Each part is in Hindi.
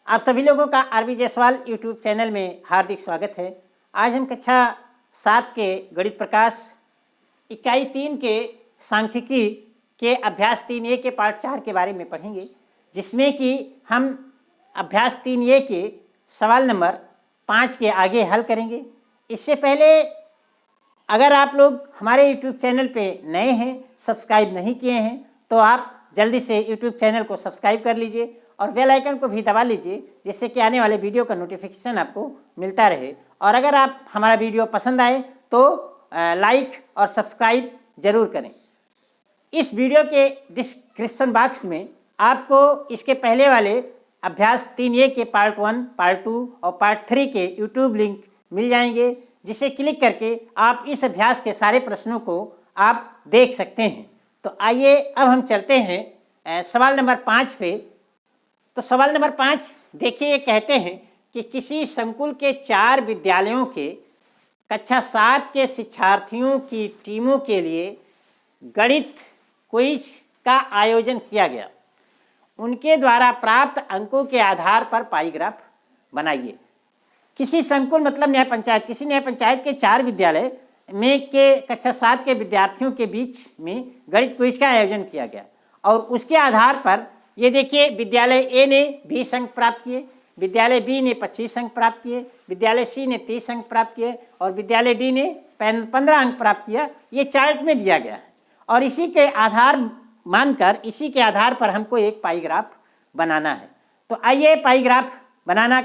आप सभी लोगों का आरबी जायसवाल यूट्यूब चैनल में हार्दिक स्वागत है। आज हम कक्षा 7 के गणित प्रकाश इकाई 3 के सांख्यिकी के अभ्यास 3A के पार्ट 4 के बारे में पढ़ेंगे, जिसमें कि हम अभ्यास 3A के सवाल नंबर 5 के आगे हल करेंगे। इससे पहले अगर आप लोग हमारे यूट्यूब चैनल पे नए हैं, सब्सक्राइब नहीं किए हैं, तो आप जल्दी से यूट्यूब चैनल को सब्सक्राइब कर लीजिए और बेल आइकन को भी दबा लीजिए, जिससे कि आने वाले वीडियो का नोटिफिकेशन आपको मिलता रहे। और अगर आप हमारा वीडियो पसंद आए तो लाइक और सब्सक्राइब ज़रूर करें। इस वीडियो के डिस्क्रिप्शन बॉक्स में आपको इसके पहले वाले अभ्यास 3A के पार्ट 1, पार्ट 2 और पार्ट 3 के यूट्यूब लिंक मिल जाएंगे, जिसे क्लिक करके आप इस अभ्यास के सारे प्रश्नों को आप देख सकते हैं। तो आइए अब हम चलते हैं सवाल नंबर 5 पे। तो सवाल नंबर 5 देखिए, कहते हैं कि किसी संकुल के 4 विद्यालयों के कक्षा 7 के शिक्षार्थियों की टीमों के लिए गणित क्विज का आयोजन किया गया। उनके द्वारा प्राप्त अंकों के आधार पर पाई ग्राफ बनाइए। किसी संकुल मतलब न्याय पंचायत, किसी न्याय पंचायत के 4 विद्यालय में के कक्षा 7 के विद्यार्थियों के बीच में गणित क्विज का आयोजन किया गया और उसके आधार पर ये देखिए, विद्यालय ए ने 20 अंक प्राप्त किए, विद्यालय बी ने 25 अंक प्राप्त किए, विद्यालय सी ने 30 अंक प्राप्त किए और विद्यालय डी ने 15 अंक प्राप्त किया। ये चार्ट में दिया गया है और इसी के आधार मानकर इसी के आधार पर हमको एक पाई ग्राफ बनाना है। तो आइए पाई ग्राफ बनाना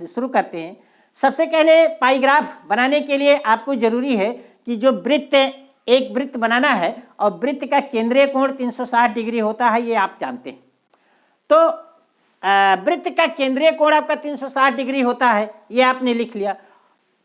शुरू करते हैं। सबसे पहले पाई ग्राफ बनाने के लिए आपको ज़रूरी है कि जो एक वृत्त बनाना है और वृत्त का केंद्रीय कोण 360 डिग्री होता है, ये आप जानते हैं। तो वृत्त का केंद्रीय कोण आपका 360 डिग्री होता है, ये आपने लिख लिया।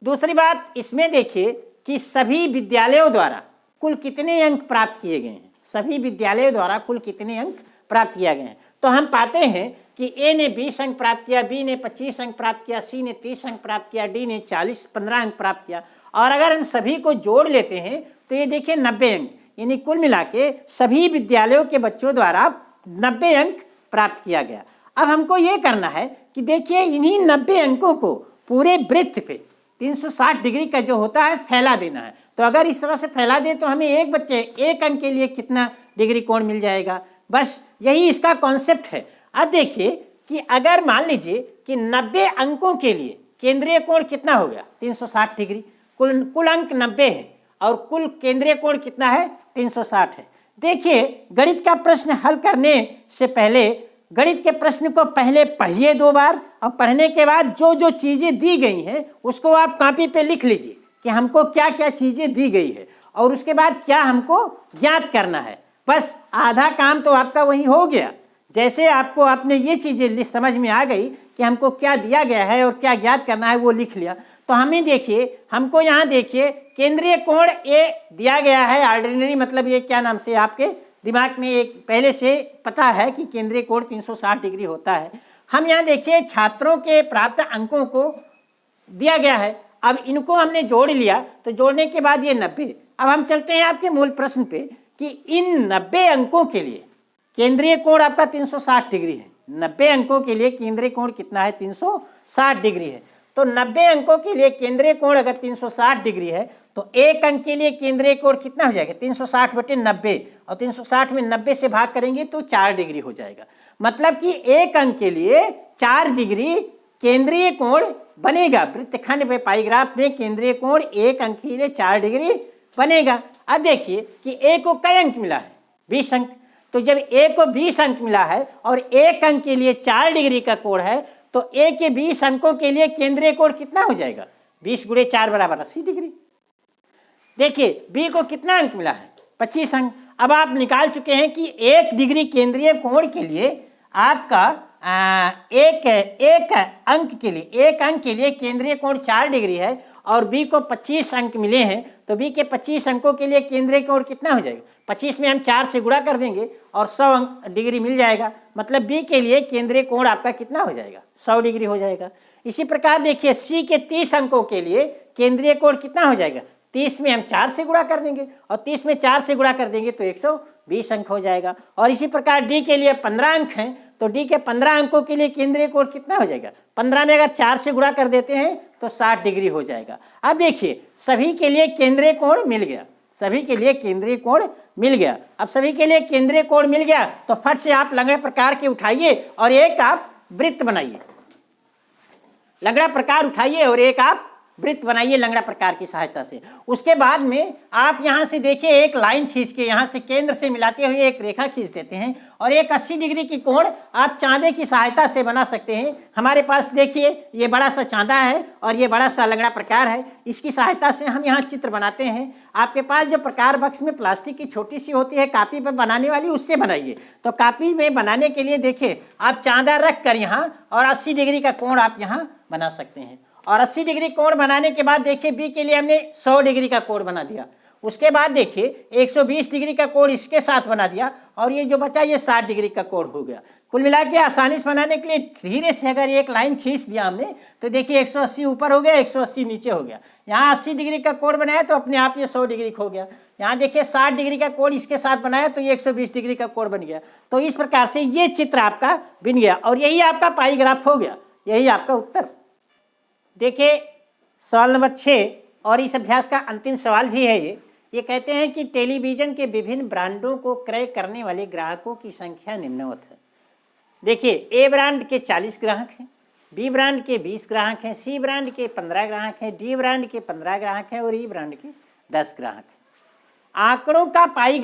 दूसरी बात इसमें देखिए कि सभी विद्यालयों द्वारा कुल कितने अंक प्राप्त किए गए हैं। सभी विद्यालयों द्वारा कुल कितने अंक प्राप्त किए गए हैं। तो हम पाते हैं कि ए ने 20 अंक प्राप्त किया, बी ने 25 अंक प्राप्त किया, सी ने 30 अंक प्राप्त किया, डी ने 15 अंक प्राप्त किया। और अगर हम सभी को जोड़ लेते हैं तो ये देखिए 90 अंक, यानी कुल मिला के सभी विद्यालयों के बच्चों द्वारा 90 अंक प्राप्त किया गया। अब हमको ये करना है कि देखिए इन्हीं 90 अंकों को पूरे वृत्त पे 360 डिग्री का जो होता है फैला देना है। तो अगर इस तरह से फैला दें तो हमें एक अंक के लिए कितना डिग्री कोण मिल जाएगा। बस यही इसका कॉन्सेप्ट है। अब देखिए कि अगर मान लीजिए कि 90 अंकों के लिए केंद्रीय कोण कितना हो गया 360 डिग्री, कुल अंक 90 है और कुल केंद्रीय कोण कितना है 360 है। देखिए गणित का प्रश्न हल करने से पहले गणित के प्रश्न को पहले पढ़िए 2 बार और पढ़ने के बाद जो जो चीज़ें दी गई हैं उसको आप कॉपी पे लिख लीजिए कि हमको क्या क्या चीज़ें दी गई है और उसके बाद क्या हमको ज्ञात करना है। बस आधा काम तो आपका वहीं हो गया। जैसे आपने ये चीज़ें समझ में आ गई कि हमको क्या दिया गया है और क्या ज्ञात करना है, वो लिख लिया। तो हमें देखिए, हमको यहाँ देखिए केंद्रीय कोण ए दिया गया है ऑर्डिनरी, मतलब ये क्या नाम से आपके दिमाग में एक पहले से पता है कि केंद्रीय कोण 360 डिग्री होता है। हम यहाँ देखिए छात्रों के प्राप्त अंकों को दिया गया है। अब इनको हमने जोड़ लिया, तो जोड़ने के बाद ये 90। अब हम चलते हैं आपके मूल प्रश्न पे कि इन 90 अंकों के लिए केंद्रीय कोण आपका 360 डिग्री है। 90 अंकों के लिए केंद्रीय कोण कितना है 360 डिग्री है। तो 90 अंकों के लिए केंद्रीय कोण अगर 360 डिग्री है तो एक अंक के लिए केंद्रीय कोण कितना हो जाएगा 360 बटे 90 और 360 में 90 से भाग करेंगे तो 4 डिग्री हो जाएगा। मतलब कि एक अंक के लिए 4 डिग्री केंद्रीय कोण बनेगा। वृत्तखंड में पाई ग्राफ में केंद्रीय कोण एक अंक के लिए 4 डिग्री बनेगा। अब देखिए कि ए को कई अंक मिला है 20 अंक। तो जब ए को 20 अंक मिला है और एक अंक के लिए 4 डिग्री का कोण है तो ए के 20 अंकों के लिए केंद्रीय कोण कितना हो जाएगा 20 गुणे 4 बराबर 80 डिग्री। देखिए बी को कितना अंक मिला है 25 अंक। अब आप निकाल चुके हैं कि 1 डिग्री केंद्रीय कोण के लिए आपका एक अंक के लिए केंद्रीय कोण 4 डिग्री है और बी को 25 अंक मिले हैं। तो बी के 25 अंकों के लिए केंद्रीय कोण कितना हो जाएगा 25 में हम 4 से गुणा कर देंगे और 100 डिग्री मिल जाएगा। मतलब बी के लिए केंद्रीय कोण आपका कितना हो जाएगा 100 डिग्री हो जाएगा। इसी प्रकार देखिए सी के 30 अंकों के लिए केंद्रीय कोण कितना हो जाएगा 30 में हम 4 से गुणा कर देंगे और 30 में 4 से गुणा कर देंगे तो 120 अंक हो जाएगा। और इसी प्रकार डी के लिए 15 अंक हैं तो डी के 15 अंकों के लिए केंद्रीय कोण कितना हो जाएगा? 15 में अगर 4 से गुणा कर देते हैं तो 60 डिग्री हो जाएगा। अब देखिए सभी के लिए केंद्रीय कोण मिल गया, सभी के लिए केंद्रीय कोण मिल गया। अब सभी के लिए केंद्रीय कोण मिल गया तो फट से आप लंगड़े प्रकार के उठाइए और एक आप वृत्त बनाइए, लंगड़ा प्रकार उठाइए और एक आप वृत्त बनाइए लंगड़ा प्रकार की सहायता से। उसके बाद में आप यहाँ से देखिए एक लाइन खींच के यहाँ से केंद्र से मिलाते हुए एक रेखा खींच देते हैं और एक 80 डिग्री की कोण आप चांदे की सहायता से बना सकते हैं। हमारे पास देखिए ये बड़ा सा चांदा है और ये बड़ा सा लंगड़ा प्रकार है, इसकी सहायता से हम यहाँ चित्र बनाते हैं। आपके पास जो प्रकार बक्स में प्लास्टिक की छोटी सी होती है कापी पर बनाने वाली, उससे बनाइए। तो कापी में बनाने के लिए देखिए आप चांदा रख कर यहाँ और 80 डिग्री का कोण आप यहाँ बना सकते हैं। और 80 डिग्री कोण बनाने के बाद देखिए बी के लिए हमने 100 डिग्री का कोण बना दिया। उसके बाद देखिए 120 डिग्री का कोण इसके साथ बना दिया और ये जो बचा ये 60 डिग्री का कोण हो गया। कुल मिला के आसानी से बनाने के लिए धीरे से अगर एक लाइन खींच दिया हमने तो देखिए 180 ऊपर हो गया, 180 नीचे हो गया। यहाँ 80 डिग्री का कोण बनाया तो अपने आप ये 100 डिग्री हो गया। यहाँ देखिए 60 डिग्री का कोण इसके साथ बनाया तो ये 120 डिग्री का कोण बन गया। तो इस प्रकार से ये चित्र आपका बन गया और यही आपका पाई ग्राफ हो गया, यही आपका उत्तर। देखिए सवाल नंबर 6 और इस अभ्यास का अंतिम सवाल भी है ये कहते हैं कि टेलीविज़न के विभिन्न ब्रांडों को क्रय करने वाले ग्राहकों की संख्या निम्नवत है। देखिए ए ब्रांड के 40 ग्राहक हैं, बी ब्रांड के 20 ग्राहक हैं, सी ब्रांड के 15 ग्राहक हैं, डी ब्रांड के 15 ग्राहक हैं और ई ब्रांड के 10 ग्राहक हैं। आंकड़ों को पाई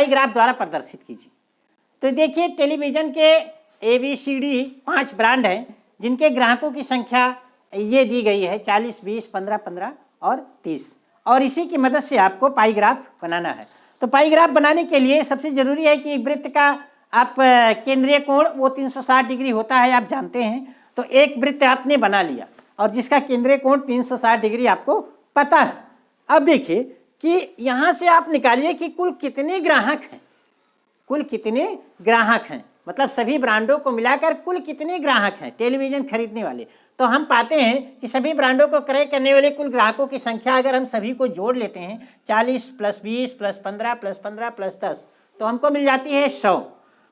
ग्राफ द्वारा प्रदर्शित कीजिए। तो देखिए टेलीविज़न के ABCD 5 ब्रांड हैं जिनके ग्राहकों की संख्या ये दी गई है 40, 20, 15, 15 और 30 और इसी की मदद से आपको पाई ग्राफ बनाना है। तो पाई ग्राफ बनाने के लिए सबसे ज़रूरी है कि एक वृत्त का आप केंद्रीय कोण वो 360 डिग्री होता है, आप जानते हैं। तो एक वृत्त आपने बना लिया और जिसका केंद्रीय कोण 360 डिग्री आपको पता है। अब देखिए कि यहाँ से आप निकालिए कि कुल कितने ग्राहक हैं, कुल कितने ग्राहक हैं, मतलब सभी ब्रांडों को मिलाकर कुल कितने ग्राहक हैं टेलीविज़न खरीदने वाले। तो हम पाते हैं कि सभी ब्रांडों को क्रय करने वाले कुल ग्राहकों की संख्या अगर हम सभी को जोड़ लेते हैं 40 + 20 + 15 + 15 + 10 तो हमको मिल जाती है 100।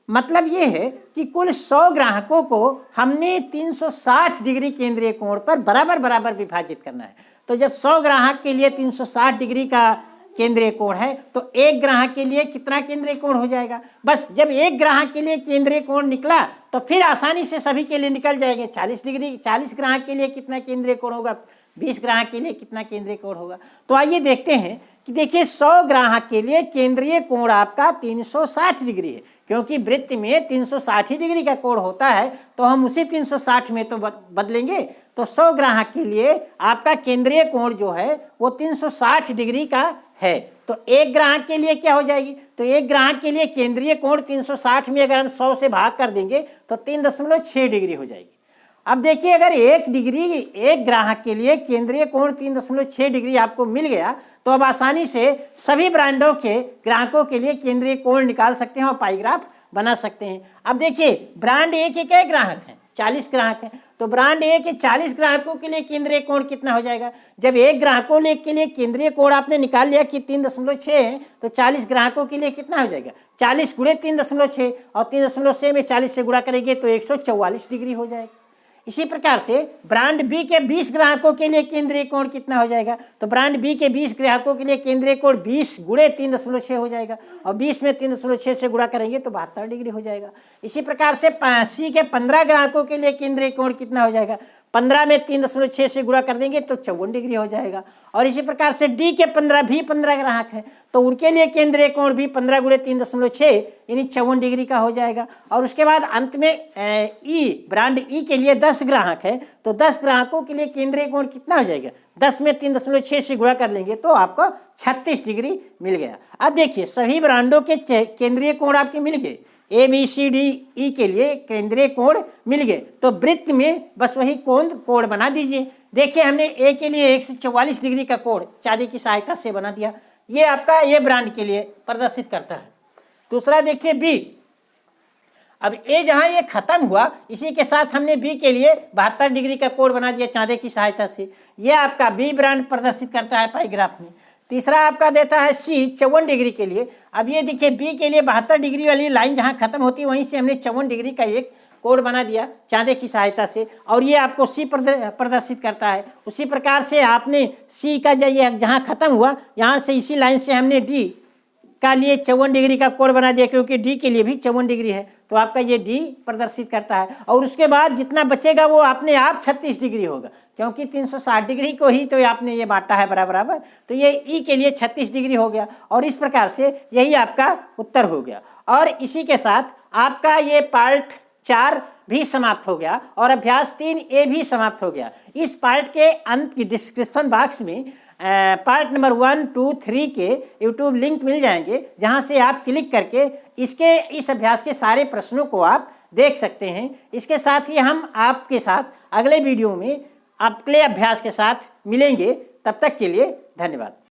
मतलब ये है कि कुल 100 ग्राहकों को हमने 360 डिग्री केंद्रीय कोण पर बराबर बराबर विभाजित करना है। तो जब 100 ग्राहक के लिए 360 डिग्री का केंद्रीय कोण है तो एक ग्राहक के लिए कितना केंद्रीय कोण हो जाएगा? बस जब एक ग्राहक के लिए केंद्रीय कोण निकला तो फिर आसानी से सभी के लिए निकल जाएंगे। 40 डिग्री 40 ग्राहक के लिए कितना केंद्रीय कोण होगा, 20 ग्राहक के लिए कितना केंद्रीय कोण होगा। तो आइए देखते हैं कि देखिए 100 ग्राहक के लिए केंद्रीय कोण आपका 360 डिग्री है, क्योंकि वृत्त में 360 डिग्री का कोण होता है तो हम उसी 360 में तो बदलेंगे। तो 100 ग्राहक के लिए आपका केंद्रीय कोण जो है वो 360 डिग्री का है। तो एक ग्राहक के लिए क्या हो जाएगी? तो एक ग्राहक के लिए केंद्रीय कोण 360 में अगर हम 100 से भाग कर देंगे तो 3.6 डिग्री हो जाएगी। अब देखिए अगर एक ग्राहक के लिए केंद्रीय कोण 3.6 डिग्री आपको मिल गया तो अब आसानी से सभी ब्रांडों के ग्राहकों के लिए केंद्रीय कोण निकाल सकते हैं और पाई ग्राफ बना सकते हैं। अब देखिए ब्रांड ए के क्या ग्राहक हैं? 40 ग्राहक हैं। तो ब्रांड ए के 40 ग्राहकों के लिए केंद्रीय कोण कितना हो जाएगा? जब एक ग्राहकों के लिए केंद्रीय कोण आपने निकाल लिया कि 3.6 है तो 40 ग्राहकों के लिए कितना हो जाएगा? 40 × 3.6 और 3.6 में 40 से गुणा करेंगे तो 144 डिग्री हो जाएगा। इसी प्रकार से ब्रांड बी के 20 ग्राहकों के लिए केंद्रीय कोण कितना हो जाएगा? तो ब्रांड बी के 20 ग्राहकों के लिए केंद्रीय कोण 20 × 3.6 हो जाएगा और 20 में 3.6 से गुणा करेंगे तो 72 डिग्री हो जाएगा। इसी प्रकार से सी के 15 ग्राहकों के लिए केंद्रीय कोण कितना हो जाएगा? 15 में 3.6 से गुणा कर देंगे तो 54 डिग्री हो जाएगा। और इसी प्रकार से डी के 15 ग्राहक हैं तो उनके लिए केंद्रीय कोण भी 15 × 3.6 यानी 54 डिग्री का हो जाएगा। और उसके बाद अंत में ब्रांड ई के लिए 10 ग्राहक है तो 10 ग्राहकों के लिए केंद्रीय कोण कितना हो जाएगा? 10 में 3.6 से गुणा कर लेंगे तो आपको 36 डिग्री मिल गया। अब देखिए सभी ब्रांडों के केंद्रीय कोण आपके मिल गए, ABCDE के लिए केंद्रीय कोण मिल गए। तो वृत्त में बस वही कोण बना दीजिए। देखिए हमने ए के लिए 144 डिग्री का कोण चांदी की सहायता से बना दिया, ये आपका ए ब्रांड के लिए प्रदर्शित करता है। दूसरा देखिए बी। अब ए जहां ये खत्म हुआ इसी के साथ हमने बी के लिए 72 डिग्री का कोण बना दिया चांदी की सहायता से, ये आपका बी ब्रांड प्रदर्शित करता है पाई ग्राफ में। तीसरा आपका देता है सी 54 डिग्री के लिए। अब ये देखिए बी के लिए 72 डिग्री वाली लाइन जहाँ खत्म होती है वहीं से हमने 54 डिग्री का एक कोड बना दिया चांदे की सहायता से, और ये आपको सी प्रदर्शित करता है। उसी प्रकार से आपने सी का जहाँ खत्म हुआ यहाँ से इसी लाइन से हमने डी का लिए 54 डिग्री का कोड बना दिया, क्योंकि डी के लिए भी 54 डिग्री है, तो आपका ये डी प्रदर्शित करता है। और उसके बाद जितना बचेगा वो अपने आप 36 डिग्री होगा, क्योंकि 360 डिग्री को ही तो आपने ये बांटा है बराबर, तो ये ई के लिए 36 डिग्री हो गया। और इस प्रकार से यही आपका उत्तर हो गया। और इसी के साथ आपका ये पार्ट 4 भी समाप्त हो गया और अभ्यास 3A भी समाप्त हो गया। इस पार्ट के अंत की डिस्क्रिप्शन बॉक्स में पार्ट नंबर 1, 2, 3 के यूट्यूब लिंक मिल जाएंगे, जहां से आप क्लिक करके इस अभ्यास के सारे प्रश्नों को आप देख सकते हैं। इसके साथ ही हम आपके साथ अगले वीडियो में अगले अभ्यास के साथ मिलेंगे। तब तक के लिए धन्यवाद।